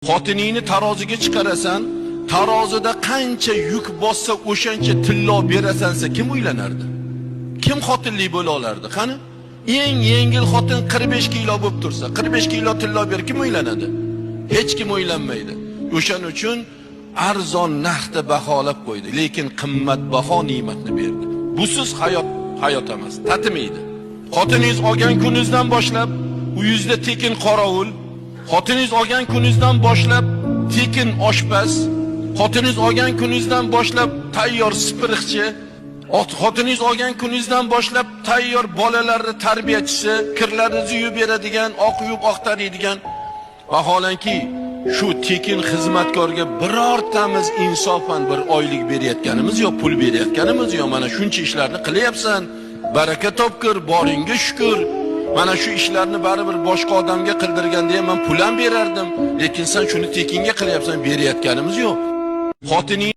Xotiningni taroziga chiqarasan, tarozida qancha yuk bossa o'shancha tillo berasansa kim uylanardi? Kim xotinlik bo'la olardi? Qani? Eng yengil xotin 45 kilo bo'lib tursa, 45 kilo tillo ber kim uylanadi? Hech kim uylanmaydi. O'shaning uchun arzon narxda baholab qo'ydi, lekin qimmatbaho ne'matni berdi. Busiz hayot emas, tatimaydi. Xotiningiz olgan kuningizdan boshlab uyingizda tekin qorovul, xotiningiz olgan kuningizdan boshlab tekin oshpaz, xotiningiz olgan kuningizdan boshlab tayyor sipiriqchi, xotiningiz olgan kuningizdan boshlab tayyor bolalarni tarbiyachisi, kirlaringizni yuvib beradigan, oq yuvib oq taraydigan. Vaholanki shu tekin xizmatkorga birortamiz insofan bir oylik berayotganimiz yo pul berayotganimiz yo mana shuncha ishlarni qilyapsan, baraka topkir, boringga shukr. Mana shu ishlarni baribir boshqa odamga qildirganda ham men pul ham berardim, lekin sen shuni tekinga qilyapsan, berayotganimiz yo'q. Xotining